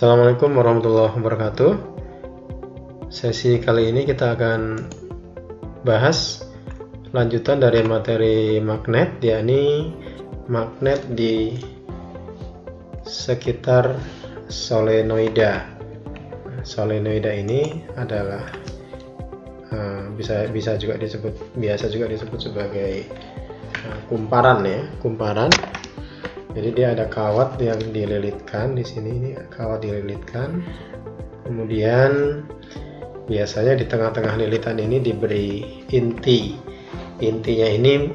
Assalamualaikum warahmatullahi wabarakatuh. Sesi kali ini kita akan bahas lanjutan dari materi magnet, yakni magnet di sekitar solenoida. Solenoida ini adalah biasa juga disebut sebagai kumparan ya, kumparan. Jadi dia ada kawat yang dililitkan di sini, ini kawat dililitkan. Kemudian biasanya di tengah-tengah lilitan ini diberi inti. Intinya ini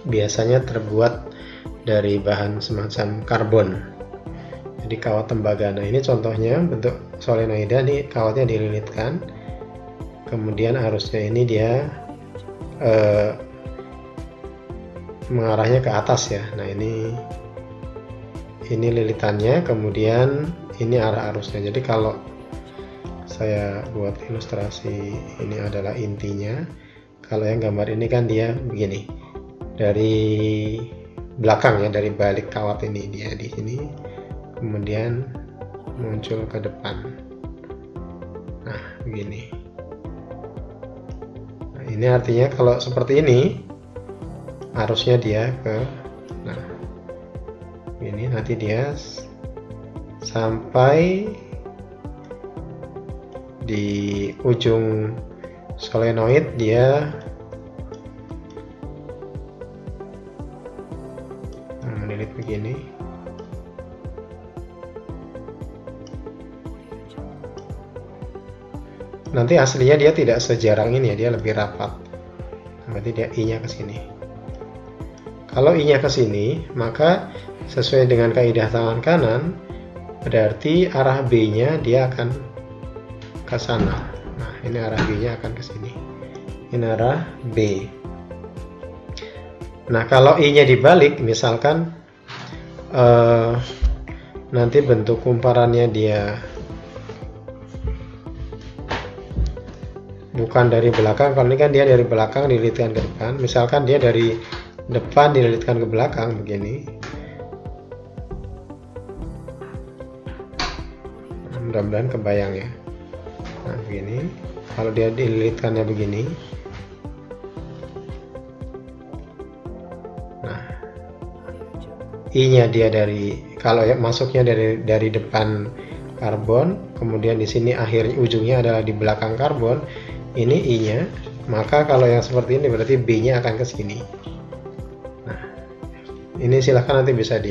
biasanya terbuat dari bahan semacam karbon. Jadi kawat tembaga. Nah, ini contohnya bentuk solenoida, nih kawatnya dililitkan. Kemudian arusnya ini dia mengarahnya ke atas ya. Nah, ini lilitannya, kemudian ini arah arusnya. Jadi kalau saya buat ilustrasi, ini adalah intinya. Kalau yang gambar ini kan dia begini, dari belakang ya, dari balik kawat ini dia di sini, kemudian muncul ke depan. Nah, begini. Nah, ini artinya kalau seperti ini arusnya dia ke, nah ini nanti dia sampai di ujung solenoid, dia menilik begini. Nanti aslinya dia tidak sejarang ini ya, dia lebih rapat. Berarti dia I-nya ke sini. Kalau I-nya ke sini, maka sesuai dengan kaidah tangan kanan, berarti arah B-nya dia akan ke sana. Nah, ini arah B-nya akan ke sini. Ini arah B. Nah, kalau I-nya dibalik, misalkan nanti bentuk kumparannya dia bukan dari belakang. Kalau ini kan dia dari belakang dililitkan ke depan. Misalkan dia dari depan dililitkan ke belakang begini. Mudah-mudahan kebayang ya. Nah, begini. Kalau dia dililitkannya begini, nah I-nya dia dari, kalau ya masuknya dari depan karbon, kemudian di sini akhir ujungnya adalah di belakang karbon, ini I-nya, maka kalau yang seperti ini berarti B-nya akan ke sini. Nah, ini silahkan nanti bisa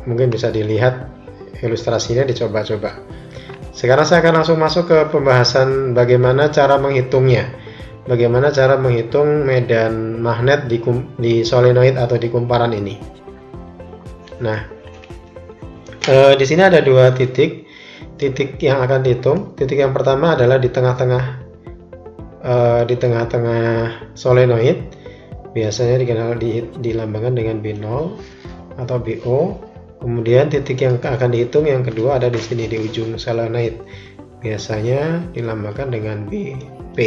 mungkin bisa dilihat ilustrasinya, dicoba-coba. Sekarang saya akan langsung masuk ke pembahasan bagaimana cara menghitungnya, bagaimana cara menghitung medan magnet di solenoid atau di kumparan ini. Nah, di sini ada dua titik yang akan dihitung. Titik yang pertama adalah di tengah-tengah solenoid, biasanya dilambangkan dengan B0 atau BO. Kemudian titik yang akan dihitung yang kedua ada di sini di ujung solenoid, biasanya dilambangkan dengan BP.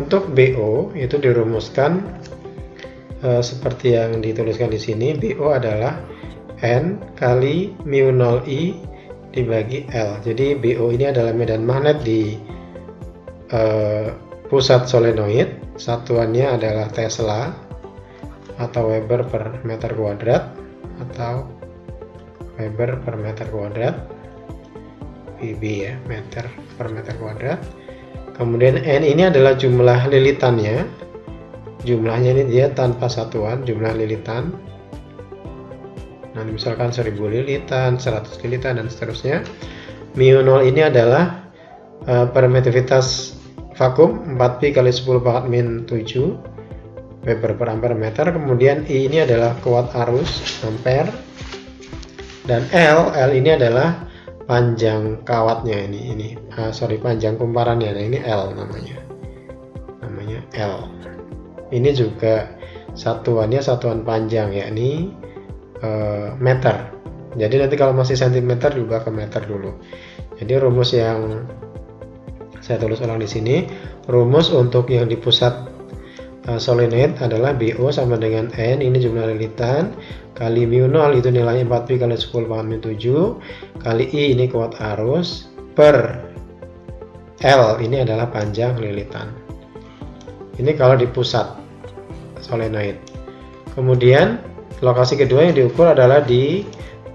Untuk BO itu dirumuskan seperti yang dituliskan di sini. BO adalah N kali mu0I dibagi L. Jadi BO ini adalah medan magnet di pusat solenoid. Satuannya adalah Tesla atau Weber per meter kuadrat, atau Weber per meter kuadrat, Wb ya, meter per meter kuadrat. Kemudian N ini adalah jumlah lilitannya. Jumlahnya ini dia tanpa satuan, jumlah lilitan. Nah, misalkan 1000 lilitan, 100 lilitan, dan seterusnya. Mu0 ini adalah permitivitas vakum 4pi kali 10 pangkat min 7 Weber per ampere meter. Kemudian I ini adalah kuat arus ampere, dan L ini adalah panjang kawatnya, panjang kumparannya. Nah, ini L namanya L. Ini juga satuannya satuan panjang, yakni meter. Jadi nanti kalau masih sentimeter juga ke meter dulu. Jadi rumus yang saya tulis ulang di sini, rumus untuk yang di pusat solenoid adalah BO sama dengan N, ini jumlah lilitan, kali mu 0 itu nilainya 4pi kali 10 pangkat min 7, kali I ini kuat arus, per L ini adalah panjang lilitan. Ini kalau di pusat solenoid. Kemudian lokasi kedua yang diukur adalah di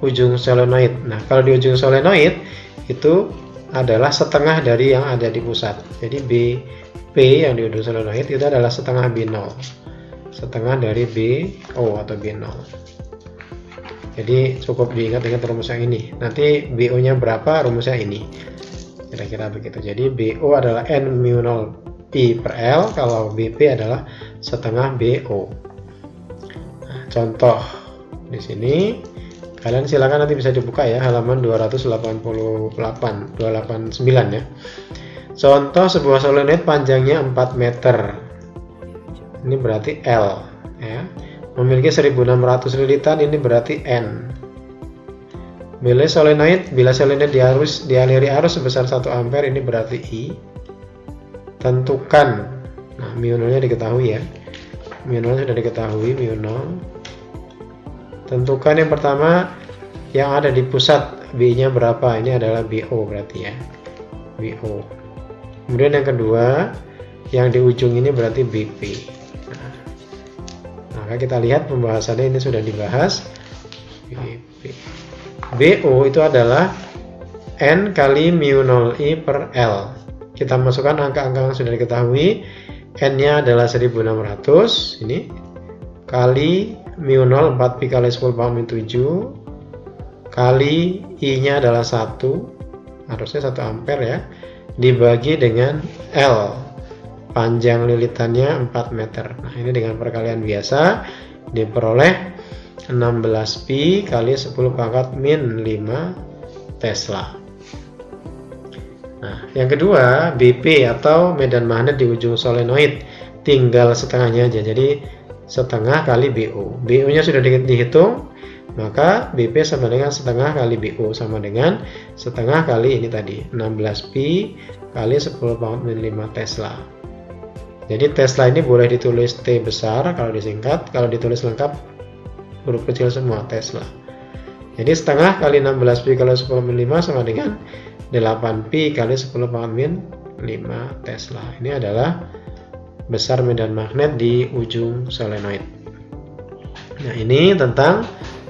ujung solenoid. Nah, kalau di ujung solenoid itu adalah setengah dari yang ada di pusat. Jadi BP yang di ujung solenoid itu adalah setengah B0. Setengah dari BO atau B0. Jadi cukup diingat-ingat rumus yang ini. Nanti BO-nya berapa, rumusnya ini. Kira-kira begitu. Jadi BO adalah N mu 0 I per L, kalau BP adalah setengah BO. Nah, contoh di sini kalian silakan nanti bisa dibuka ya, halaman 289 ya. Contoh sebuah solenoid panjangnya 4 meter. Ini berarti L ya. Memiliki 1600 lilitan, ini berarti N. Bila solenoid dialiri arus sebesar 1 ampere, ini berarti I. Tentukan. Nah, mu 0-nya diketahui ya. Mu 0 sudah diketahui, mu 0. Tentukan yang pertama yang ada di pusat, B-nya berapa? Ini adalah BO berarti ya. BO. Kemudian yang kedua, yang di ujung ini berarti BP. Nah, maka kita lihat pembahasannya ini sudah dibahas. BP. BO itu adalah N kali mu 0I per L. Kita masukkan angka-angka yang sudah diketahui. N-nya adalah 1600 ini kali mu 0 4pi kali 10 pangkat min 7 kali I-nya adalah 1, harusnya 1 ampere ya, dibagi dengan L, panjang lilitannya 4 meter. Nah, ini dengan perkalian biasa diperoleh 16pi kali 10 pangkat min 5 Tesla. Nah, yang kedua, BP atau medan magnet di ujung solenoid, tinggal setengahnya aja. Jadi setengah kali BO. BO-nya sudah dihitung, maka BP sama dengan setengah kali BO, sama dengan setengah kali ini tadi, 16pi kali 10 pangkat min 5 Tesla. Jadi Tesla ini boleh ditulis T besar kalau disingkat, kalau ditulis lengkap huruf kecil semua, Tesla. Jadi setengah kali 16pi kali 10 min 5 sama dengan 8pi kali 10 pangkat min 5 Tesla. Ini adalah besar medan magnet di ujung solenoid. Nah, ini tentang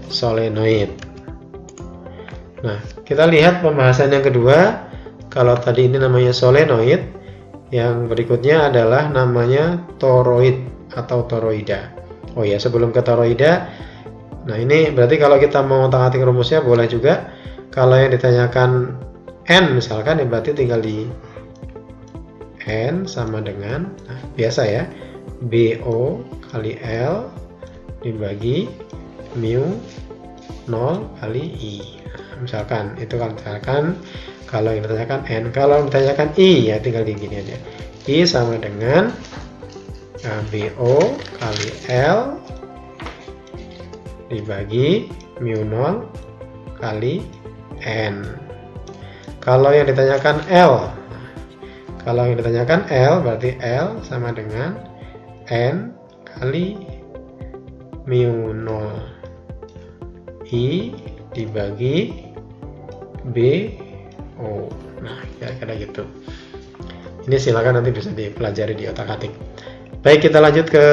solenoid. Nah, kita lihat pembahasan yang kedua. Kalau tadi ini namanya solenoid, yang berikutnya adalah namanya toroid atau toroida. Oh ya, sebelum ke toroida, nah ini berarti kalau kita mau ngotak-atik rumusnya boleh juga. Kalau yang ditanyakan N misalkan, ya berarti tinggal di N sama dengan, nah, biasa ya, BO kali L dibagi mu 0 kali I. Nah, misalkan itu kan, misalkan kalau yang ditanyakan N, kalau yang ditanyakan I ya tinggal di gini aja. I sama dengan BO kali L dibagi mu 0 kali N. Kalau yang ditanyakan L, kalau yang ditanyakan L berarti L sama dengan N kali mu 0 I dibagi BO. Nah, kira-kira gitu. Ini silakan nanti bisa dipelajari di otak-atik. Baik, kita lanjut ke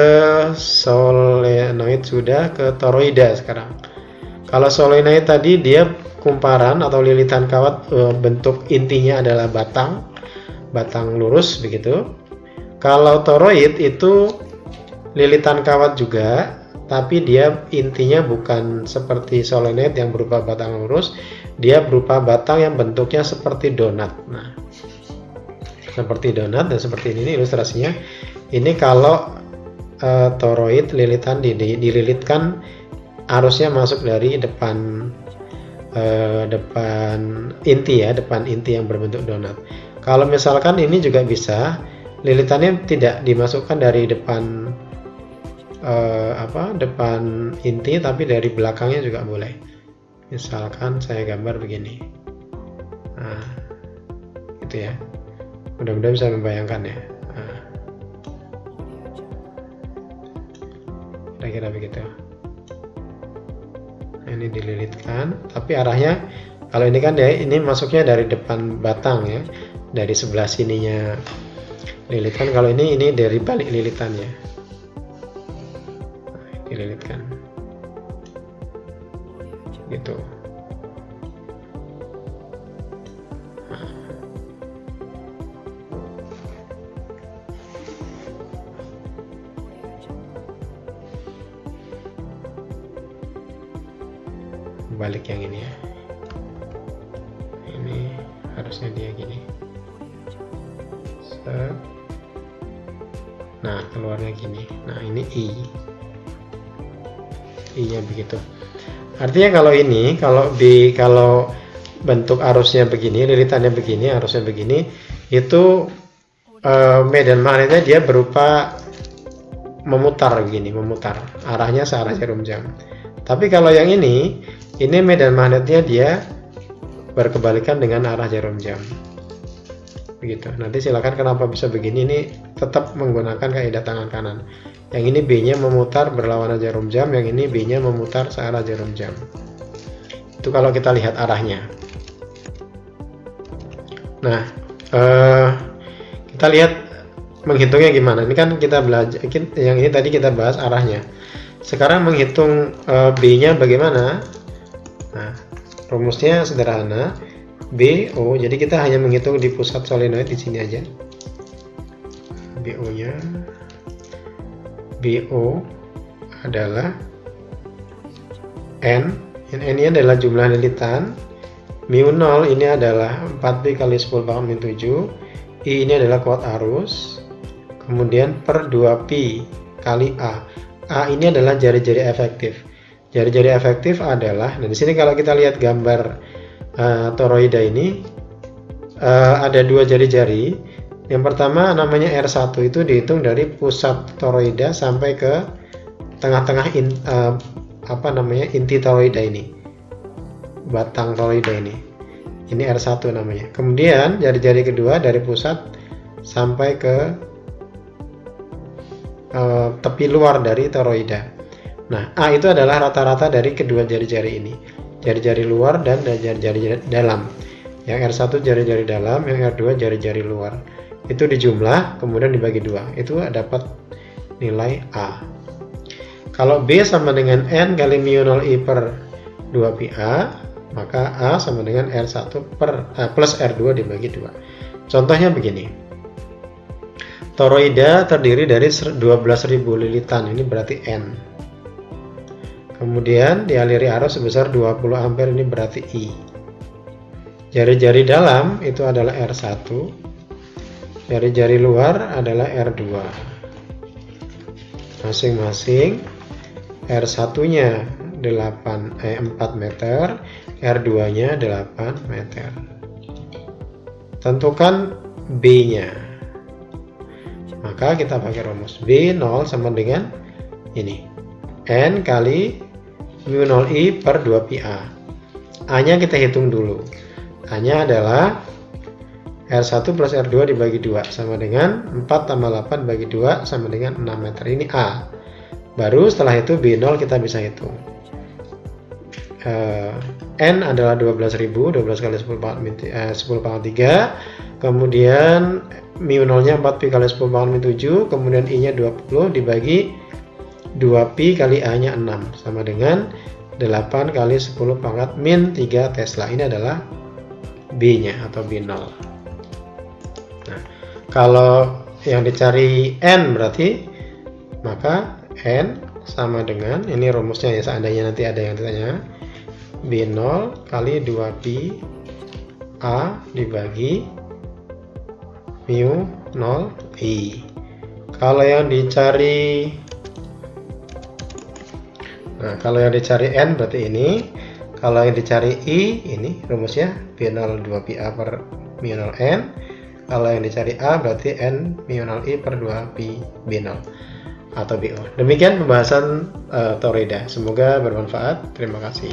solenoid, sudah ke toroida sekarang. Kalau solenoid tadi dia kumparan atau lilitan kawat, bentuk intinya adalah batang lurus begitu. Kalau toroid itu lilitan kawat juga, tapi dia intinya bukan seperti solenoid yang berupa batang lurus, dia berupa batang yang bentuknya seperti donat. Nah, seperti donat dan seperti ini ilustrasinya. Ini kalau toroid lilitan dililitkan, arusnya masuk dari depan inti ya, depan inti yang berbentuk donat. Kalau misalkan ini juga bisa, lilitannya tidak dimasukkan dari depan depan inti, tapi dari belakangnya juga boleh. Misalkan saya gambar begini. Nah, gitu ya. Mudah-mudahan bisa membayangkan ya. Nah. kira-kira begitu. Nah, ini dililitkan, tapi arahnya kalau ini kan ini masuknya dari depan batang ya, dari sebelah sininya lilitan. Kalau ini dari balik lilitannya, dililitkan gitu. Balik yang ini ya, ini harusnya dia gini. Nah, keluarnya gini. Nah, ini I nya begitu. Artinya kalau ini, kalau bentuk arusnya begini, lilitannya begini, arusnya begini, itu medan magnetnya dia berupa memutar begini, memutar, arahnya searah jarum jam. Tapi kalau yang ini medan magnetnya dia berkebalikan dengan arah jarum jam. Begitu. Nanti silakan kenapa bisa begini, ini tetap menggunakan kaidah tangan kanan. Yang ini B-nya memutar berlawanan jarum jam, yang ini B-nya memutar searah jarum jam. Itu kalau kita lihat arahnya. Nah, kita lihat menghitungnya gimana. Ini kan kita belajar, yang ini tadi kita bahas arahnya. Sekarang menghitung B-nya bagaimana? Nah, rumusnya sederhana. BO, jadi kita hanya menghitung di pusat solenoid di sini aja. BO-nya, BO adalah N, ini adalah jumlah lilitan, mu 0 ini adalah 4pi kali 10 pangkat min 7, I ini adalah kuat arus, kemudian per 2pi kali A. A ini adalah jari-jari efektif. Jari-jari efektif adalah, nah di sini kalau kita lihat gambar toroida ini ada dua jari-jari. Yang pertama namanya R1, itu dihitung dari pusat toroida sampai ke tengah-tengah inti toroida ini, batang toroida ini R1 namanya. Kemudian jari-jari kedua dari pusat sampai ke tepi luar dari toroida. Nah, A itu adalah rata-rata dari kedua jari-jari ini, jari-jari luar dan jari-jari dalam. Yang R1 jari-jari dalam, yang R2 jari-jari luar. Itu dijumlah, kemudian dibagi 2. Itu dapat nilai A. Kalau B sama dengan N kali mu 0I per 2πA, maka A sama dengan R1 plus R2 dibagi 2. Contohnya begini. Toroida terdiri dari 12.000 lilitan, ini berarti N. Kemudian dialiri arus sebesar 20 ampere, ini berarti I. Jari-jari dalam itu adalah R1, jari-jari luar adalah R2. Masing-masing R1-nya 4 meter, R2-nya 8 meter. Tentukan B-nya. Maka kita pakai rumus B0 sama dengan ini, N kali mu 0I per 2πA. A-nya kita hitung dulu. A-nya adalah R1 plus R2 dibagi 2 sama dengan 4 tambah 8 bagi 2 sama dengan 6 meter. Ini A. Baru setelah itu B0 kita bisa hitung. N adalah 12.000, 12 kali 10 pangkat 3. Kemudian mu 0-nya 4pi kali 10 pangkat min 7. Kemudian I-nya 20 dibagi 2pi kali A-nya 6 sama dengan 8 kali 10 pangkat min 3 Tesla. Ini adalah B-nya atau B0. Nah, kalau yang dicari N berarti maka N sama dengan, ini rumusnya ya seandainya nanti ada yang ditanya, B0 kali 2pi A dibagi mu 0I. Kalau yang dicari N berarti ini. Kalau yang dicari I, ini rumusnya B0 2πA per mu 0N. Kalau yang dicari A berarti N mu 0I per 2pi B0 atau BO. Demikian pembahasan toroida. Semoga bermanfaat. Terima kasih.